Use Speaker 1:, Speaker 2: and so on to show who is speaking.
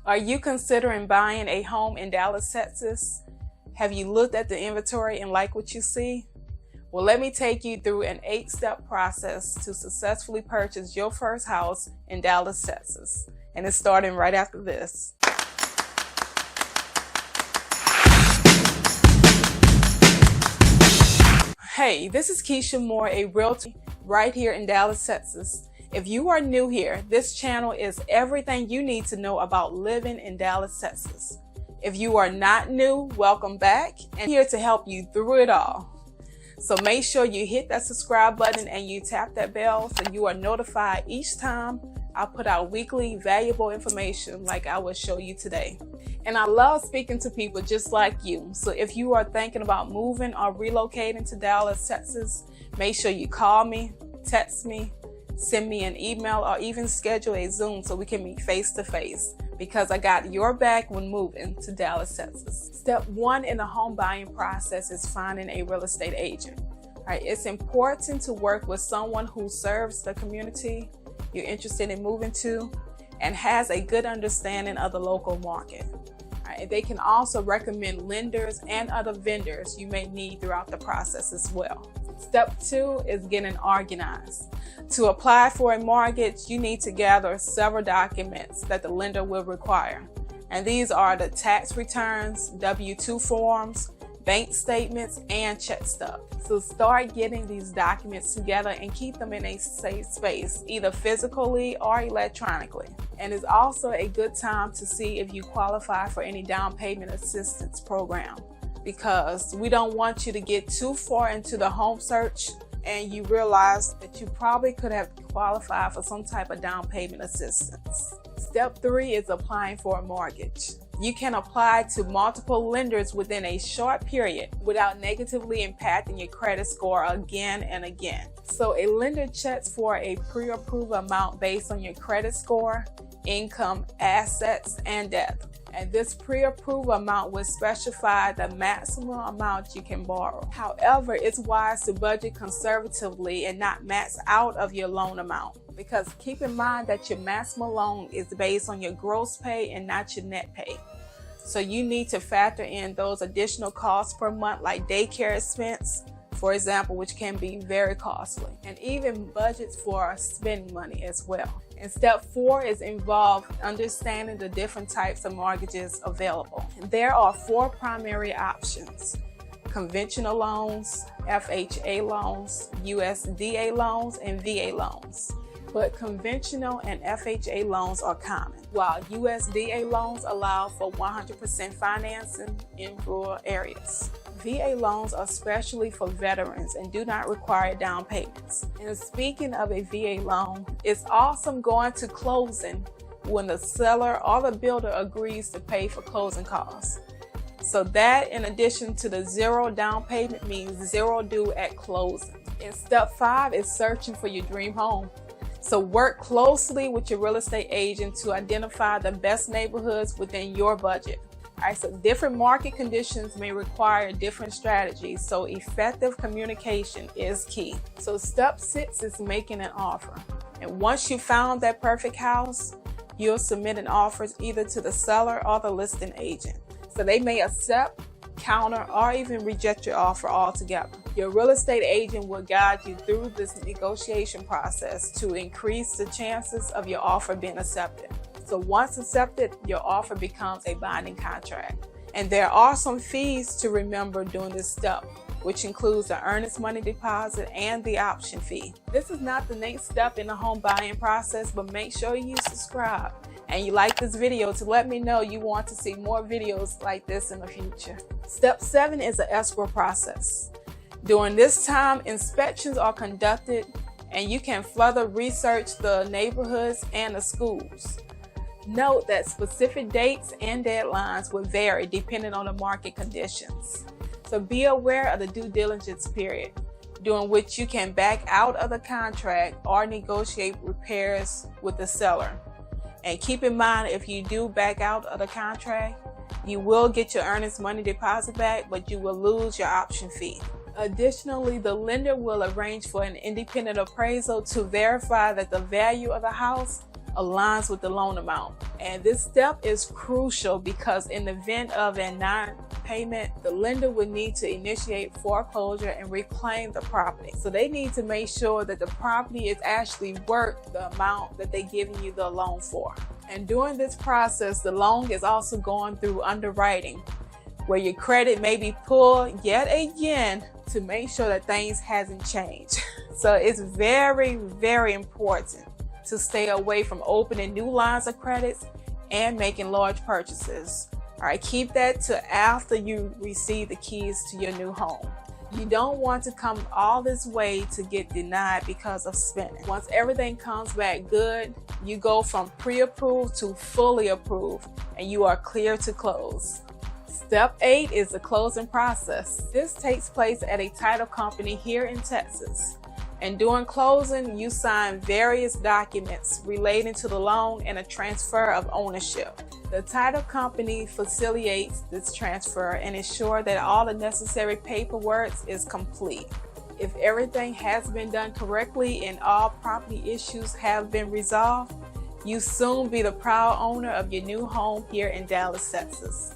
Speaker 1: Are you considering buying a home in Dallas, Texas? Have you looked at the inventory and like what you see? Well, let me take you through an 8-step process to successfully purchase your first house in Dallas, Texas. And it's starting right after this. Hey, this is Keisha Moore, a realtor right here in Dallas, Texas. If you are new here, this channel is everything you need to know about living in Dallas, Texas. If you are not new, welcome back, and I'm here to help you through it all. So make sure you hit that subscribe button and you tap that bell so you are notified each time I put out weekly valuable information like I will show you today. And I love speaking to people just like you. So if you are thinking about moving or relocating to Dallas, Texas, make sure you call me, text me, send me an email, or even schedule a Zoom so we can meet face to face, because I got your back when moving to Dallas, Texas. Step 1 in the home buying process is finding a real estate agent. All right, it's important to work with someone who serves the community you're interested in moving to and has a good understanding of the local market. All right, they can also recommend lenders and other vendors you may need throughout the process as well. Step 2 is getting organized. To apply for a mortgage, you need to gather several documents that the lender will require. And these are the tax returns, W-2 forms, bank statements, and check stub. So start getting these documents together and keep them in a safe space, either physically or electronically. And it's also a good time to see if you qualify for any down payment assistance program, because we don't want you to get too far into the home search and you realize that you probably could have qualified for some type of down payment assistance. Step 3 is applying for a mortgage. You can apply to multiple lenders within a short period without negatively impacting your credit score again and again. So a lender checks for a pre-approved amount based on your credit score, income, assets, and debt. And this pre-approved amount will specify the maximum amount you can borrow. However, it's wise to budget conservatively and not max out of your loan amount, because keep in mind that your maximum loan is based on your gross pay and not your net pay. So you need to factor in those additional costs per month, like daycare expense, for example, which can be very costly, and even budgets for spending money as well. And step 4 is involved understanding the different types of mortgages available. There are 4 primary options: conventional loans, FHA loans, USDA loans, and VA loans. But conventional and FHA loans are common, while USDA loans allow for 100% financing in rural areas. VA loans are specially for veterans and do not require down payments. And speaking of a VA loan, it's awesome going to closing when the seller or the builder agrees to pay for closing costs. So that, in addition to the 0 down payment, means 0 due at closing. And step 5 is searching for your dream home. So work closely with your real estate agent to identify the best neighborhoods within your budget. All right, so different market conditions may require different strategies, so effective communication is key. So step 6 is making an offer. And once you found that perfect house, you'll submit an offer either to the seller or the listing agent. So they may accept, counter, or even reject your offer altogether. Your real estate agent will guide you through this negotiation process to increase the chances of your offer being accepted. So once accepted, your offer becomes a binding contract. And there are some fees to remember during this step, which includes the earnest money deposit and the option fee. This is not the next step in the home buying process, but make sure you subscribe and you like this video to let me know you want to see more videos like this in the future. Step 7 is the escrow process. During this time, inspections are conducted and you can further research the neighborhoods and the schools. Note that specific dates and deadlines will vary depending on the market conditions. So be aware of the due diligence period, during which you can back out of the contract or negotiate repairs with the seller. And keep in mind, if you do back out of the contract, you will get your earnest money deposit back, but you will lose your option fee. Additionally, the lender will arrange for an independent appraisal to verify that the value of the house aligns with the loan amount. And this step is crucial because in the event of a non-payment, the lender would need to initiate foreclosure and reclaim the property. So they need to make sure that the property is actually worth the amount that they're giving you the loan for. And during this process, the loan is also going through underwriting, where your credit may be pulled yet again to make sure that things hasn't changed. So it's very, very important to stay away from opening new lines of credits and making large purchases. All right, keep that to after you receive the keys to your new home. You don't want to come all this way to get denied because of spending. Once everything comes back good, you go from pre-approved to fully approved, and you are clear to close. Step 8 is the closing process. This takes place at a title company here in Texas. And during closing, you sign various documents relating to the loan and a transfer of ownership. The title company facilitates this transfer and ensures that all the necessary paperwork is complete. If everything has been done correctly and all property issues have been resolved, you soon be the proud owner of your new home here in Dallas, Texas.